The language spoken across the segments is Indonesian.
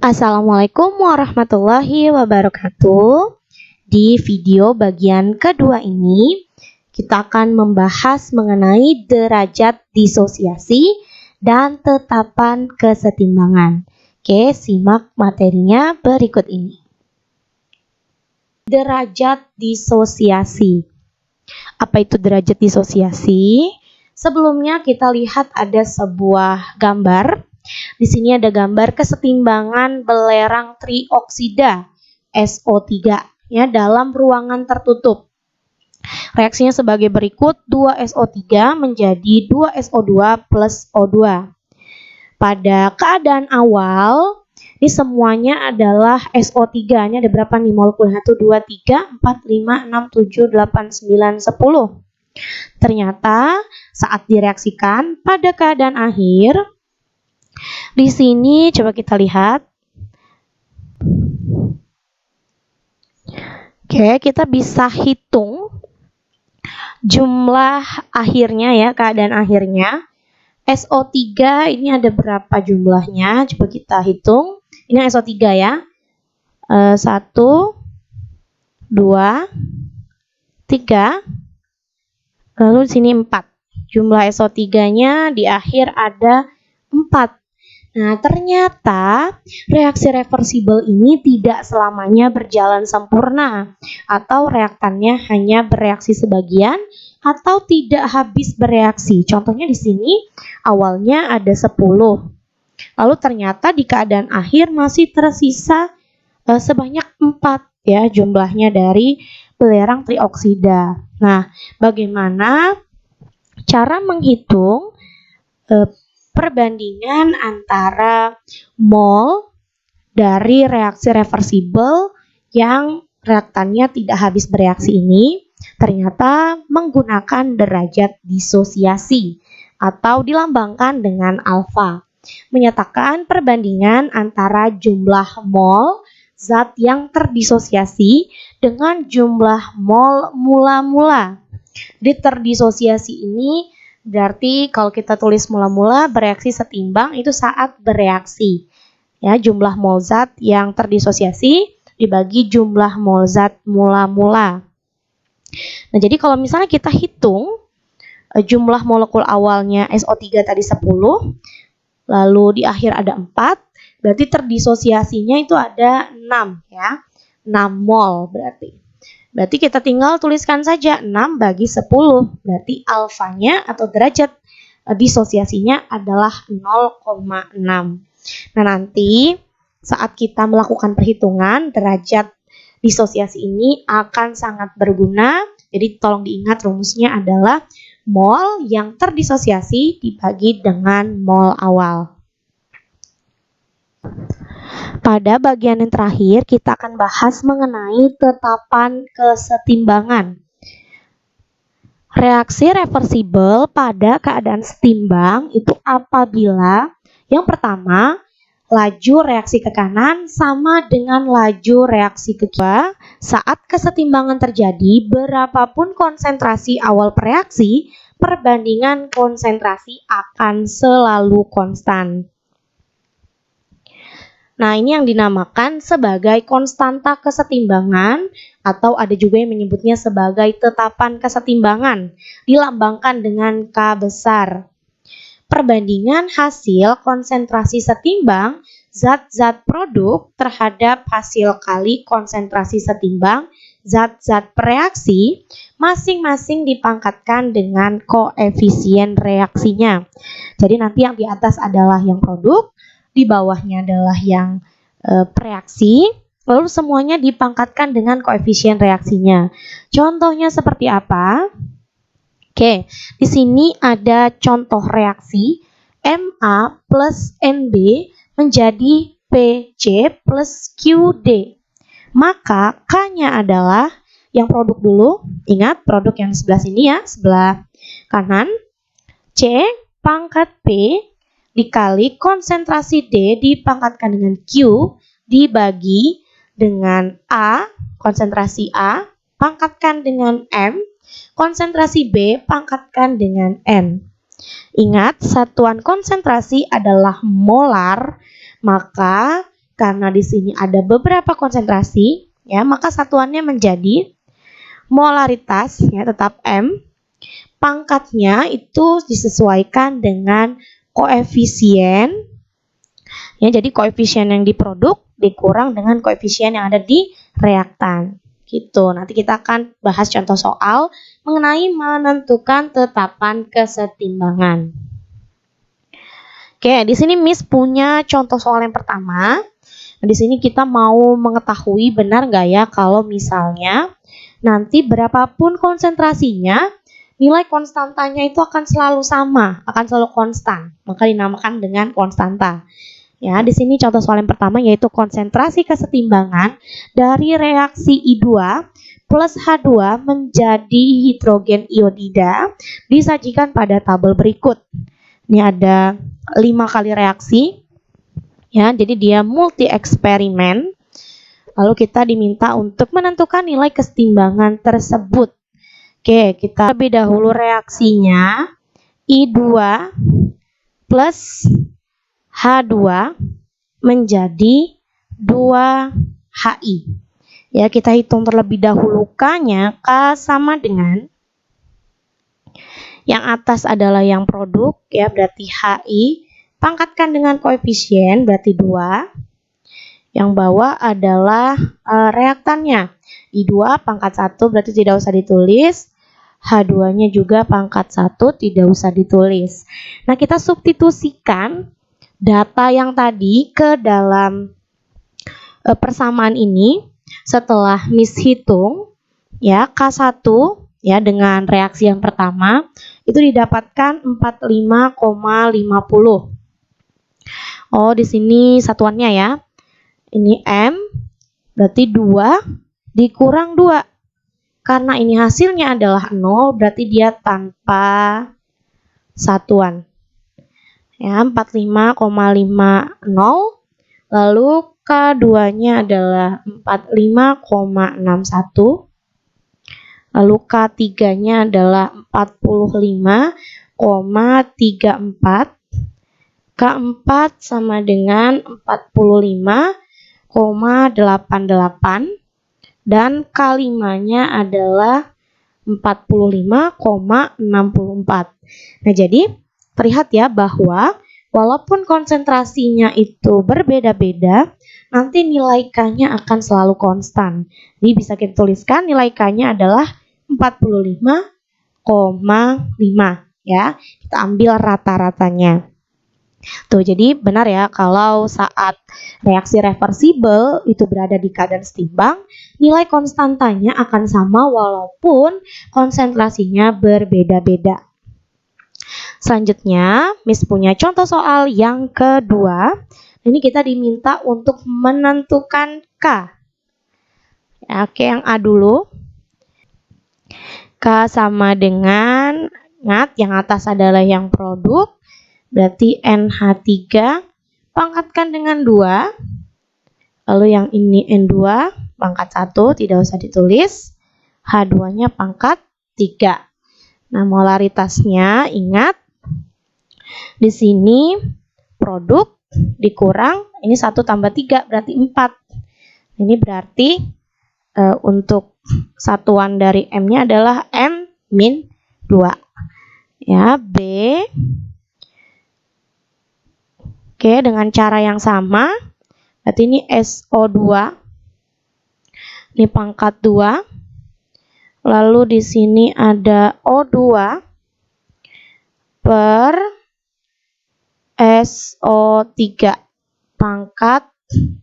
Assalamualaikum warahmatullahi wabarakatuh. Di video bagian kedua ini, kita akan membahas mengenai derajat disosiasi dan tetapan kesetimbangan. Oke, simak materinya berikut ini. Derajat disosiasi. Apa itu derajat disosiasi? Sebelumnya kita lihat ada sebuah gambar. Di sini ada gambar kesetimbangan belerang trioksida SO3 ya dalam ruangan tertutup. Reaksinya sebagai berikut, 2SO3 menjadi 2SO2 plus O2. Pada keadaan awal, ini semuanya adalah SO3-nya ada berapa nih molekulnya? 1, 2, 3, 4, 5, 6, 7, 8, 9, 10. Ternyata saat direaksikan pada keadaan akhir, di sini coba kita lihat. Oke, kita bisa hitung jumlah akhirnya ya, keadaan akhirnya. SO3 ini ada berapa jumlahnya? Coba kita hitung. Ini SO3 ya. 1, 2, 3. Lalu di sini 4. Jumlah SO3-nya di akhir ada 4. Nah, ternyata reaksi reversibel ini tidak selamanya berjalan sempurna atau reaktannya hanya bereaksi sebagian atau tidak habis bereaksi. Contohnya di sini awalnya ada 10. Lalu ternyata di keadaan akhir masih tersisa sebanyak 4 ya jumlahnya dari belerang trioksida. Nah, bagaimana cara menghitung perbandingan antara mol dari reaksi reversibel yang reaktannya tidak habis bereaksi ini? Ternyata menggunakan derajat disosiasi atau dilambangkan dengan alfa, menyatakan perbandingan antara jumlah mol zat yang terdisosiasi dengan jumlah mol mula-mula. Di terdisosiasi ini berarti kalau kita tulis mula-mula bereaksi setimbang itu saat bereaksi. Ya, jumlah mol zat yang terdisosiasi dibagi jumlah mol zat mula-mula. Nah, jadi kalau misalnya kita hitung jumlah molekul awalnya SO3 tadi 10, lalu di akhir ada 4, berarti terdisosiasinya itu ada 6 ya. 6 mol berarti. Berarti kita tinggal tuliskan saja 6 bagi 10. Berarti alfanya atau derajat disosiasinya adalah 0,6. Nah, nanti saat kita melakukan perhitungan, derajat disosiasi ini akan sangat berguna. Jadi tolong diingat rumusnya adalah mol yang terdisosiasi dibagi dengan mol awal. Pada bagian yang terakhir, kita akan bahas mengenai tetapan kesetimbangan. Reaksi reversibel pada keadaan setimbang itu apabila yang pertama, laju reaksi ke kanan sama dengan laju reaksi ke kiri. Saat kesetimbangan terjadi, berapapun konsentrasi awal reaksi, perbandingan konsentrasi akan selalu konstan. Nah, ini yang dinamakan sebagai konstanta kesetimbangan atau ada juga yang menyebutnya sebagai tetapan kesetimbangan, dilambangkan dengan K besar. Perbandingan hasil konsentrasi setimbang zat-zat produk terhadap hasil kali konsentrasi setimbang zat-zat bereaksi masing-masing dipangkatkan dengan koefisien reaksinya. Jadi nanti yang di atas adalah yang produk, di bawahnya adalah yang reaksi, lalu semuanya dipangkatkan dengan koefisien reaksinya. Contohnya seperti apa? Oke, di sini ada contoh reaksi Ma plus Nb menjadi Pc plus Qd. Maka K-nya adalah yang produk dulu. Ingat produk yang sebelah sini ya, sebelah kanan. C pangkat P dikali konsentrasi D dipangkatkan dengan Q dibagi dengan A, konsentrasi A, pangkatkan dengan M, konsentrasi B pangkatkan dengan N. Ingat, satuan konsentrasi adalah molar, maka karena di sini ada beberapa konsentrasi, ya, maka satuannya menjadi molaritas, ya, tetap M. Pangkatnya itu disesuaikan dengan koefisien, ya, jadi koefisien yang di produk dikurang dengan koefisien yang ada di reaktan. Gitu. Nanti kita akan bahas contoh soal mengenai menentukan tetapan kesetimbangan. Oke, di sini Miss punya contoh soal yang pertama. Di sini kita mau mengetahui benar nggak ya kalau misalnya nanti berapapun konsentrasinya, nilai konstantanya itu akan selalu sama, akan selalu konstan. Maka dinamakan dengan konstanta. Ya, di sini contoh soal yang pertama yaitu konsentrasi kesetimbangan dari reaksi I2 plus H2 menjadi hidrogen iodida disajikan pada tabel berikut. Ini ada 5 kali reaksi, ya, jadi dia multi eksperimen. Lalu kita diminta untuk menentukan nilai kesetimbangan tersebut. Oke, kita lebih dahulu reaksinya I2 plus H2 menjadi 2HI. Ya, kita hitung terlebih dahulu K-nya. K sama dengan yang atas adalah yang produk, ya, berarti HI, pangkatkan dengan koefisien berarti 2. Yang bawah adalah reaktannya. I2 pangkat 1 berarti tidak usah ditulis. H2-nya juga pangkat 1 tidak usah ditulis. Nah, kita substitusikan data yang tadi ke dalam persamaan ini. Setelah Miss hitung, ya, K1, ya, dengan reaksi yang pertama itu didapatkan 45,50. Oh, di sini satuannya, ya. Ini M berarti 2 dikurang 2. Karena ini hasilnya adalah 0, berarti dia tanpa satuan. Ya, 45,50. Lalu K2-nya adalah 45,61. Lalu K3-nya adalah 45,34. K4 sama dengan 45,88. Dan K5-nya adalah 45,64. Nah, jadi terlihat ya bahwa walaupun konsentrasinya itu berbeda-beda, nanti nilai K-nya akan selalu konstan. Jadi bisa kita tuliskan nilai K-nya adalah 45,5, ya. Kita ambil rata-ratanya. Tuh, jadi benar ya kalau saat reaksi reversibel itu berada di keadaan setimbang, nilai konstantanya akan sama walaupun konsentrasinya berbeda-beda. Selanjutnya, Miss punya contoh soal yang kedua. Ini kita diminta untuk menentukan K. Ya, oke, yang A dulu. K sama dengan, ingat yang atas adalah yang produk. Berarti NH3 pangkatkan dengan 2. Lalu yang ini N2 pangkat 1 tidak usah ditulis. H2-nya pangkat 3. Nah, molaritasnya ingat di sini produk dikurang ini 1 tambah 3 berarti 4. Ini berarti untuk satuan dari M-nya adalah M-2. Ya, B. Oke, dengan cara yang sama, berarti ini SO2, ini pangkat 2, lalu di sini ada O2 per SO3, pangkat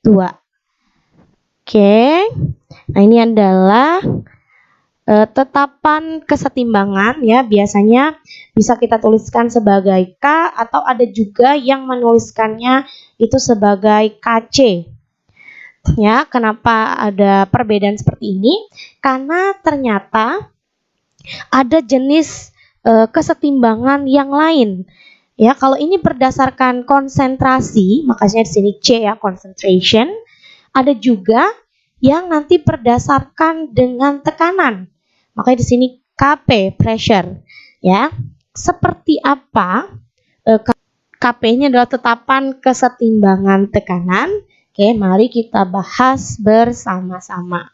2. Oke, nah ini adalah tetapan kesetimbangan, ya, biasanya bisa kita tuliskan sebagai K atau ada juga yang menuliskannya itu sebagai KC. Ya, kenapa ada perbedaan seperti ini? Karena ternyata ada jenis kesetimbangan yang lain. Ya, kalau ini berdasarkan konsentrasi, makanya di sini C, ya, concentration. Ada juga yang nanti berdasarkan dengan tekanan. Makanya di sini KP, pressure, ya. Seperti apa KP-nya adalah tetapan kesetimbangan tekanan. Oke, mari kita bahas bersama-sama.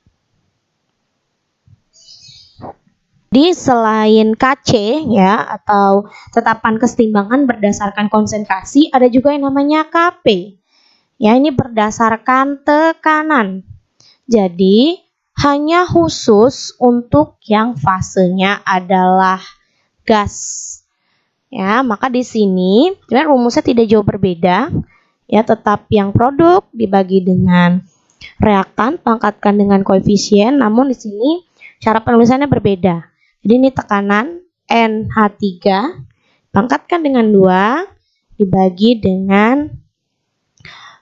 Jadi selain KC ya atau tetapan kesetimbangan berdasarkan konsentrasi, ada juga yang namanya KP. Ya, ini berdasarkan tekanan. Jadi hanya khusus untuk yang fasenya adalah gas. Ya, maka di sini rumusnya tidak jauh berbeda. Ya, tetap yang produk dibagi dengan reaktan pangkatkan dengan koefisien, namun di sini cara penulisannya berbeda. Jadi ini tekanan NH3 pangkatkan dengan 2 dibagi dengan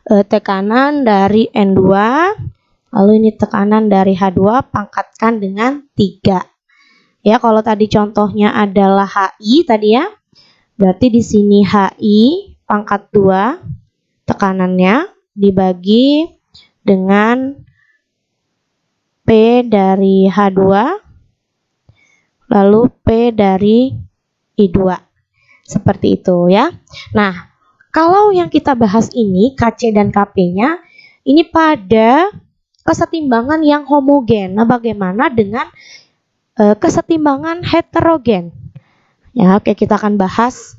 tekanan dari N2, lalu ini tekanan dari H2 pangkatkan dengan 3. Ya, kalau tadi contohnya adalah HI tadi ya. Berarti di sini HI pangkat 2 tekanannya dibagi dengan P dari H2 lalu P dari I2. Seperti itu ya. Nah, kalau yang kita bahas ini KC dan KP-nya ini pada kesetimbangan yang homogen. Nah, bagaimana dengan kesetimbangan heterogen? Ya, oke, kita akan bahas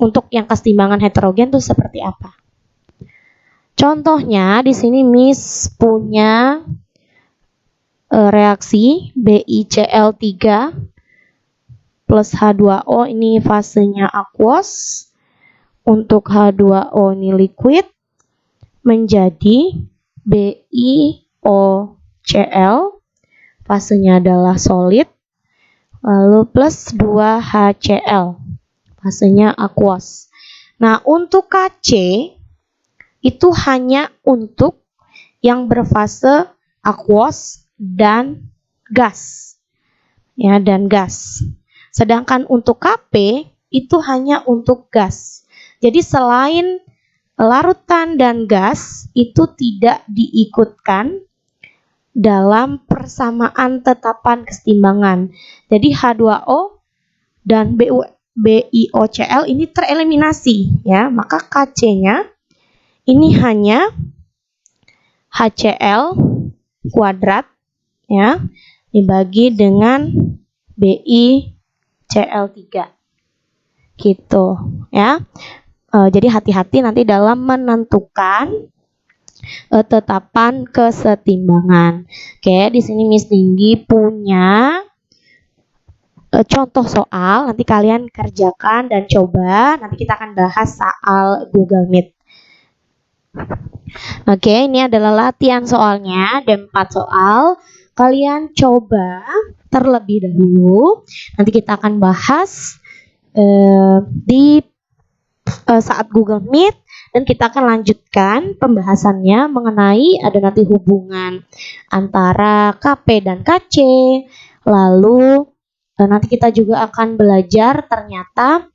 untuk yang kesetimbangan heterogen itu seperti apa. Contohnya di sini Miss punya reaksi BiCl3 plus H2O ini fasenya aquos. Untuk H2O ini liquid menjadi BiOCl, fasenya adalah solid, lalu plus 2HCl, fasenya aquos. Nah, untuk KC itu hanya untuk yang berfase aquos dan gas. Ya, dan gas. Sedangkan untuk KP itu hanya untuk gas. Jadi selain larutan dan gas itu tidak diikutkan dalam persamaan tetapan kesetimbangan. Jadi H2O dan BiOCl ini tereliminasi ya, maka KC-nya ini hanya HCl kuadrat ya dibagi dengan BiCl3 gitu ya. Jadi hati-hati nanti dalam menentukan tetapan kesetimbangan. Oke, di sini Miss Tinggi punya contoh soal, nanti kalian kerjakan dan coba. Nanti kita akan bahas soal Google Meet. Oke, ini adalah latihan soalnya, ada 4 soal. Kalian coba terlebih dahulu. Nanti kita akan bahas di saat Google Meet, dan kita akan lanjutkan pembahasannya mengenai ada nanti hubungan antara KP dan KC. Lalu nanti kita juga akan belajar ternyata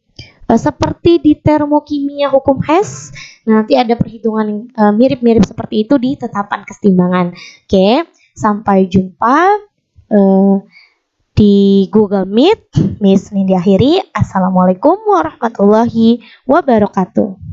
seperti di termokimia hukum Hess, nanti ada perhitungan mirip-mirip seperti itu di tetapan kesetimbangan. Oke, sampai jumpa di Google Meet. Miss Nindi akhiri. Assalamualaikum warahmatullahi wabarakatuh.